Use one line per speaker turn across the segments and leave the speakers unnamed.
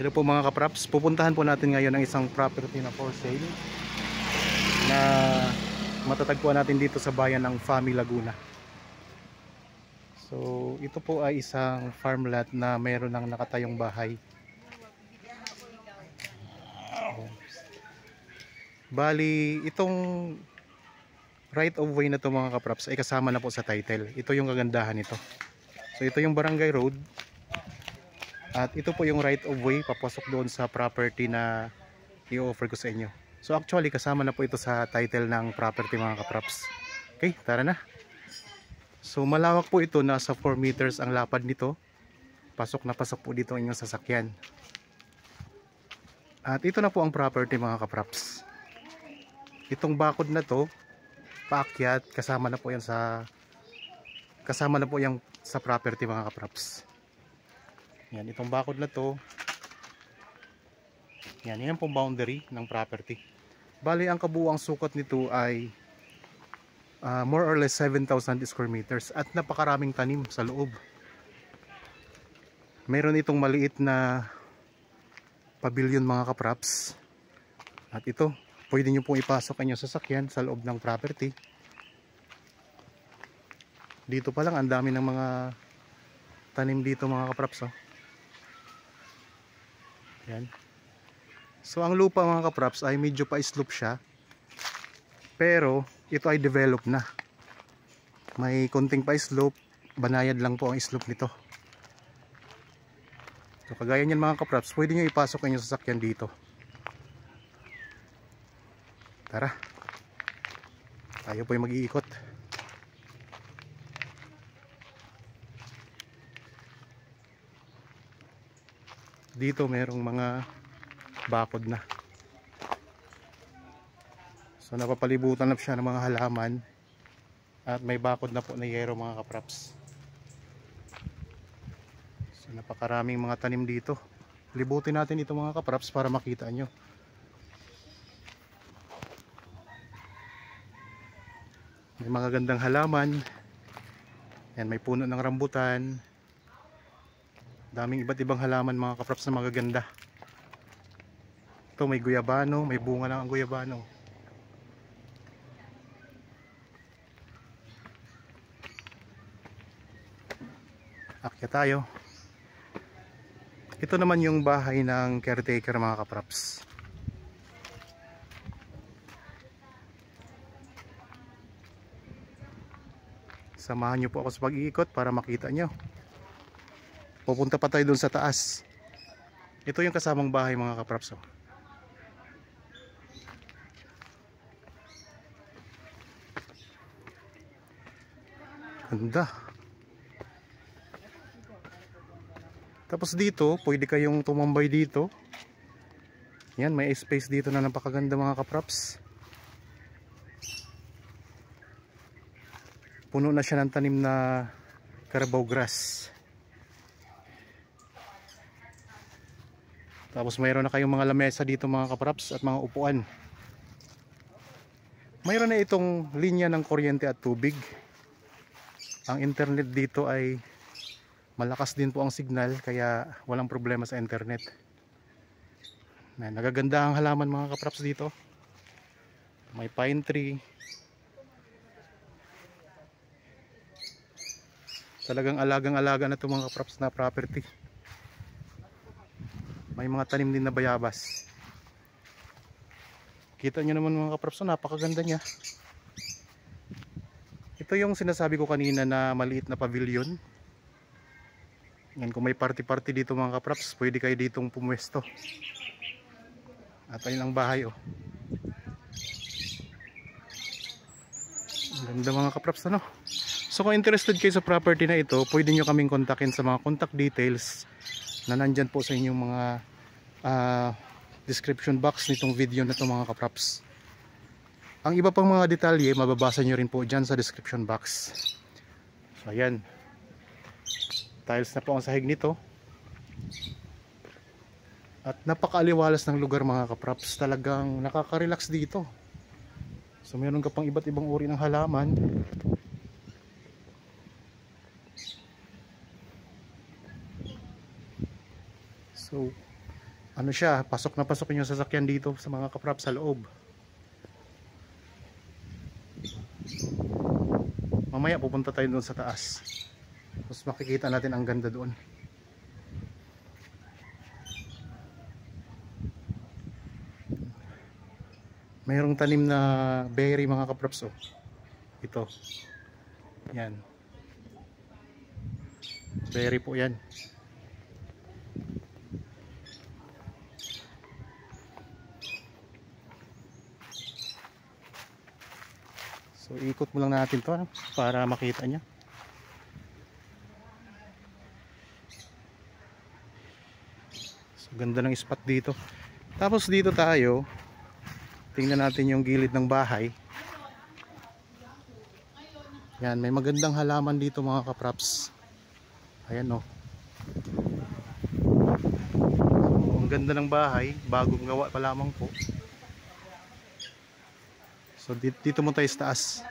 Hello po mga kapraps, pupuntahan po natin ngayon ang isang property na for sale na matatagpuan natin dito sa bayan ng Fami, Laguna. So ito po ay isang farmland na mayroon ng nakatayong bahay. Bali, itong right of way na to mga kapraps ay kasama na po sa title. Ito yung kagandahan nito. So ito yung barangay road. At ito po yung right of way papasok doon sa property na i-offer ko sa inyo. So actually kasama na po ito sa title ng property mga kapraps. Okay, tara na. So malawak po ito, nasa 4 meters ang lapad nito. Pasok na pasok po dito ang inyong sasakyan. At ito na po ang property mga kapraps. Itong bakod na to, paakyat, kasama na po yan sa property mga kapraps. Yan, itong bakod na to. Yan pong boundary ng property. Bali, ang kabuuang sukat nito ay more or less 7,000 square meters at napakaraming tanim sa loob. Meron itong maliit na pavilion mga kapraps. At ito, pwede nyo pong ipasok ang inyong sasakyan sa loob ng property. Dito pa lang, ang dami ng mga tanim dito mga kapraps. Oh. Yan. So ang lupa mga kapraps ay medyo pa-slope siya. Pero ito ay develop na. May konting pa-slope, banayad lang po ang slope nito. So kagaya niyan mga kapraps, pwede nyo ipasok ang inyong sasakyan dito. Tara. Tayo po yung mag-iikot. Dito merong mga bakod na. So napapalibutan na siya ng mga halaman. At may bakod na po na yero mga kapraps. So napakaraming mga tanim dito. Libutin natin ito mga kapraps para makita nyo. May mga gandang halaman. Yan, may puno ng rambutan. Daming iba't ibang halaman mga kapraps na magaganda. Ito may guyabano, may bunga lang ang guyabano. Akyat tayo. Ito naman yung bahay ng caretaker mga kapraps. Samahan nyo po ako sa pag-iikot para makita nyo. Pupunta pa tayo dun sa taas. Ito yung kasamang bahay mga kapraps. Ganda. Tapos dito, pwede kayong tumambay dito. Yan, may space dito na napakaganda mga kapraps. Puno na siya ng tanim na carabao grass. Tapos mayroon na kayong mga lamesa dito mga kapraps at mga upuan. Mayroon na itong linya ng kuryente at tubig. Ang internet dito ay malakas din po ang signal kaya walang problema sa internet. Nagaganda ang halaman mga kapraps dito. May pine tree. Talagang alagang-alaga na ito mga kapraps na property. May mga tanim din na bayabas. Kita nyo naman mga kapraps, napakaganda niya. Ito yung sinasabi ko kanina na maliit na pavilion. Yan, kung may party-party dito mga kapraps, pwede kayo ditong pumwesto. At ayun ang bahay oh. Ganda mga kapraps ano. So kung interested kayo sa property na ito, pwede nyo kaming kontakin sa mga contact details na nandyan po sa inyong mga description box nitong video na ito mga kapraps. Ang iba pang mga detalye mababasa nyo rin po dyan sa description box. So ayan, tiles na po ang sahig nito at napakaaliwalas ng lugar mga kapraps. Talagang nakaka-relax dito. So meron ka pang iba't ibang uri ng halaman. So ano siya, pasok na pasok yung sasakyan dito sa mga kaprap sa loob. Mamaya pupunta tayo doon sa taas. Tapos makikita natin ang ganda doon. Mayroong tanim na berry mga kaprops, oh. Ito. Yan. Berry po yan. So ikot mo lang natin to, ano, para makita nyo. So ganda ng spot dito. Tapos dito tayo, tingnan natin yung gilid ng bahay. Yan, may magandang halaman dito mga kapraps. Ayan, oh. Ang ganda ng bahay, bagong gawa pa lamang po. So dito mo tayo sa taas.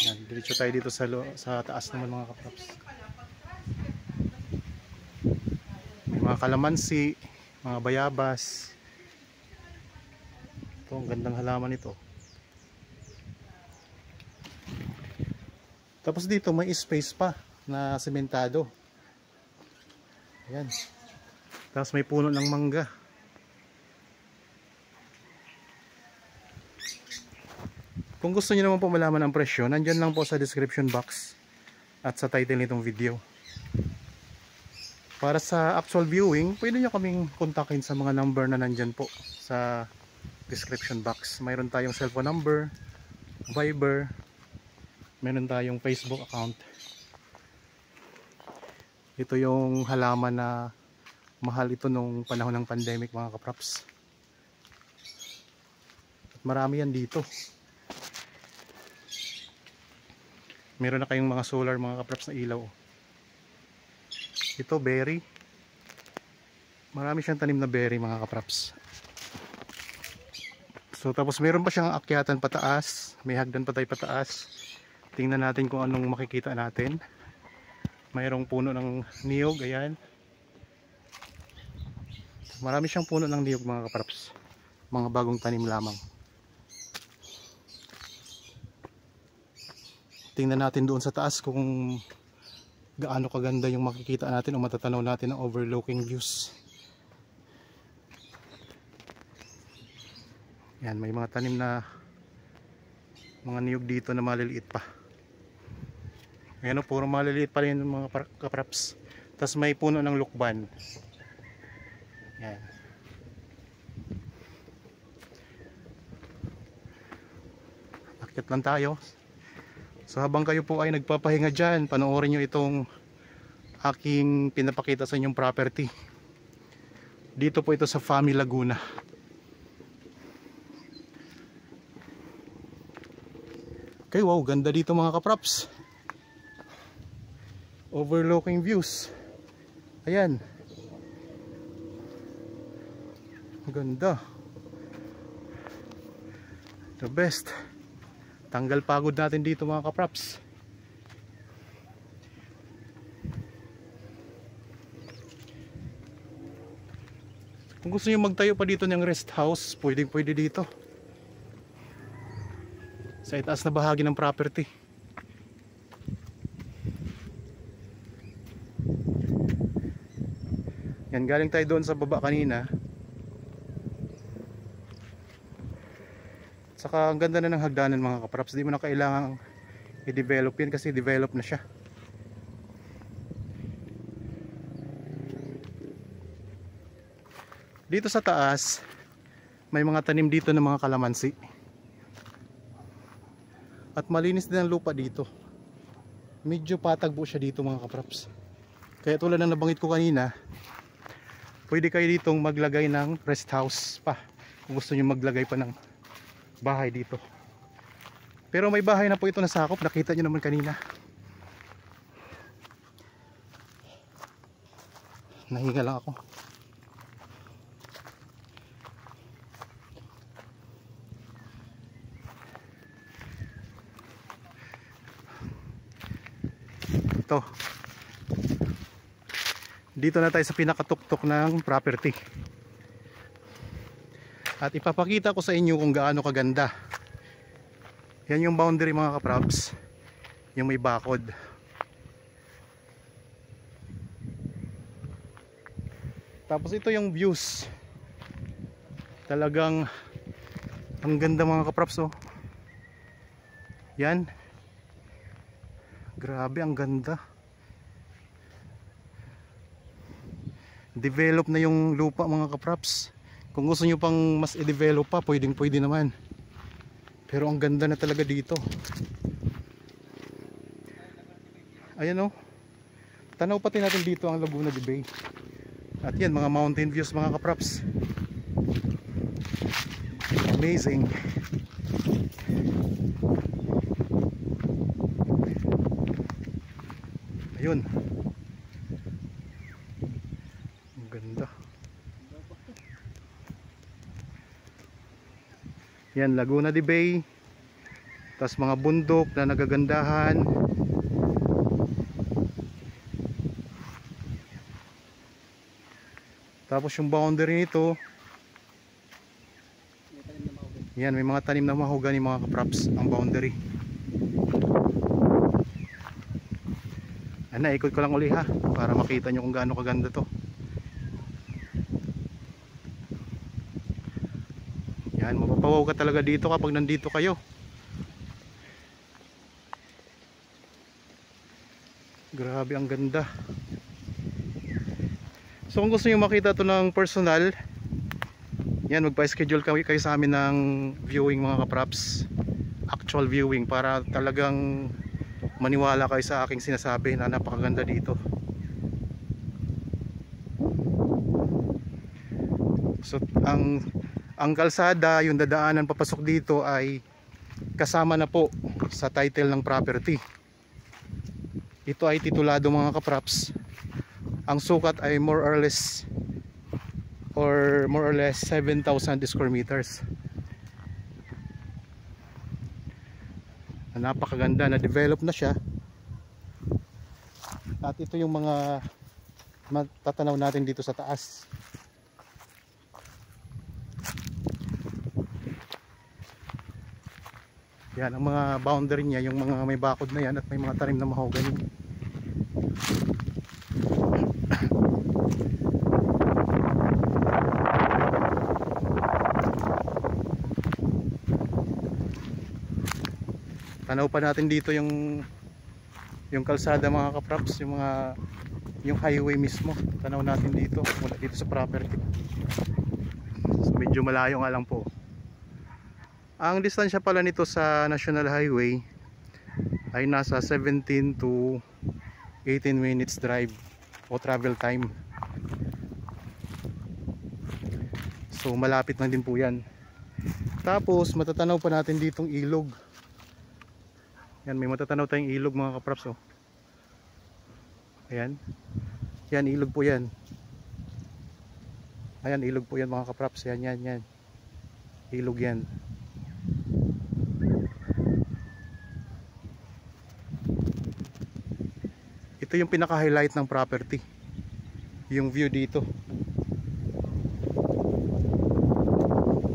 Yan, diretso tayo dito sa taas naman mga kapraps. May mga kalamansi, mga bayabas. Ito, ang gandang halaman ito. Tapos dito may space pa na sementado. Ayan. Tapos may puno ng mangga. Kung gusto niyo naman po malaman ang presyo, nandyan lang po sa description box at sa title nitong video. Para sa actual viewing, pwede nyo kaming kontakin sa mga number na nandyan po sa description box. Mayroon tayong cellphone number, Viber, meron tayong Facebook account. Ito yung halaman na mahal ito nung panahon ng pandemic mga kapraps. At marami yan dito. Meron na kayong mga solar mga kapraps na ilaw. Ito berry. Marami siyang tanim na berry mga kapraps. So tapos meron pa siyang akyatan pataas. May hagdan pa tayo pataas. Tingnan natin kung anong makikita natin. Mayroong puno ng niyog. Ayan. Marami siyang puno ng niyog mga kapraps. Mga bagong tanim lamang. Tingnan natin doon sa taas kung gaano kaganda yung makikita natin o matatanaw natin ang overlooking views. Yan, may mga tanim na mga niyog dito na maliliit pa. Ayan o, puro maliliit pa rin mga kapraps. Tapos may puno ng lukban. Yan. Akit lang tayo. So habang kayo po ay nagpapahinga dyan, panoorin nyo itong aking pinapakita sa inyong property. Dito po ito sa Fami Laguna. Okay, wow, ganda dito mga kapraps. Overlooking views. Ayan. Ganda. The best. Tanggal pagod natin dito mga kapraps. Kung gusto nyo magtayo pa dito ng rest house, pwede dito sa itaas na bahagi ng property. Yan, galing tayo doon sa baba kanina. Saka ang ganda na ng hagdanan mga kapraps. Di mo na kailangang i-develop yan kasi develop na siya. Dito sa taas may mga tanim dito ng mga kalamansi. At malinis din ang lupa dito. Medyo patag po siya dito mga kapraps. Kaya tulad ng nabanggit ko kanina, pwede kayo ditong maglagay ng rest house pa kung gusto nyo maglagay pa ng bahay dito. Pero may bahay na po ito na sakop, nakita nyo naman kanina. Nahinga lang ako. Ito Dito na tayo sa pinakatuktok ng property. At ipapakita ko sa inyo kung gaano kaganda. Yan yung boundary mga kaprops, yung may bakod. Tapos ito yung views. Talagang ang ganda mga kaprops, oh. Yan. Grabe, ang ganda. Develop na yung lupa mga kaprops. Kung gusto nyo pang mas i-develop pa, pwedeng pwede naman. Pero ang ganda na talaga dito. Ayan, oh. Tanaw pati natin dito ang Laguna de Bay. At yan, mga mountain views mga kaprops. Amazing. Ayun. Ang ganda. Yan, Laguna de Bay. Tapos mga bundok na nagagandahan. Tapos yung boundary nito, yan, may mga tanim na mahogany mga kaprops ang boundary. Ano, ikot ko lang uli ha, para makita nyo kung gaano kaganda to. Yan, mapapawaw ka talaga dito kapag nandito kayo. Grabe, ang ganda. So kung gusto nyo makita to ng personal, yan, magpa-schedule kayo sa amin ng viewing mga kaprops, actual viewing, para talagang maniwala kayo sa aking sinasabi na napakaganda dito. So ang kalsada, yung dadaanan papasok dito ay kasama na po sa title ng property. Ito ay titulado mga kaprops. Ang sukat ay more or less 7,000 square meters. Napakaganda, na develop na siya. At ito yung mga matatanaw natin dito sa taas. Yan ang mga boundary niya, yung mga may bakod na yan, at may mga tanim na mahogany. Tanaw pa natin dito yung kalsada mga kaprops, yung highway mismo. Tanaw natin dito mula dito sa property. So, medyo malayo nga lang po. Ang distansya pala nito sa National Highway ay nasa 17 to 18 minutes drive o travel time. So malapit lang din po yan. Tapos matatanaw pa natin ditong ilog. Yan, may matatanaw tayong ilog mga kaprops, oh. Ayan. Yan, ilog po yan. Ayan, ilog po yan mga kaprops. Yan. Ilog yan. Ito yung pinaka-highlight ng property. Yung view dito.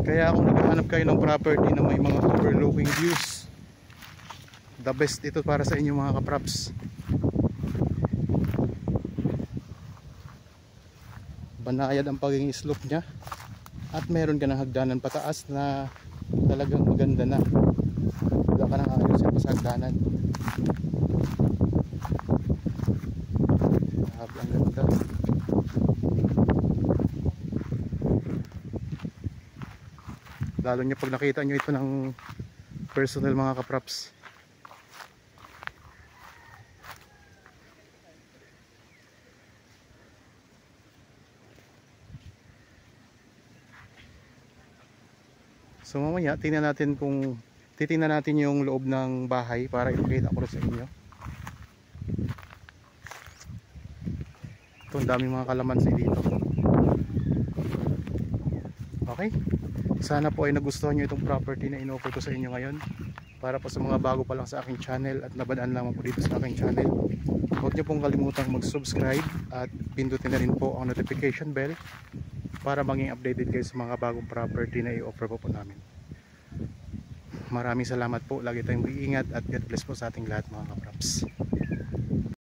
Kaya kung naghahanap kayo ng property na may mga overlooking views, the best ito para sa inyo mga kaprops. Banayad ang pagiging slope nya, at meron ka ng hagdanan pataas na talagang maganda na. Wala ka nang ayusin sa hagdanan. Grabe, ang ganda. Lalo nyo pag nakita nyo ito ng personal mga kaprops. So mamaya titingnan natin yung loob ng bahay para ipakita ko rin sa inyo. Ito, ang daming mga kalamansi dito. Okay, sana po ay nagustuhan nyo itong property na in-offer ko sa inyo ngayon. Para po sa mga bago pa lang sa aking channel at nabadaan lamang po dito sa aking channel, huwag niyo pong kalimutang mag-subscribe at pindutin na rin po ang notification bell para maging updated kayo sa mga bagong property na i-offer po namin. Maraming salamat po. Lagi tayong mag-iingat at God bless po sa ating lahat mga kapraps.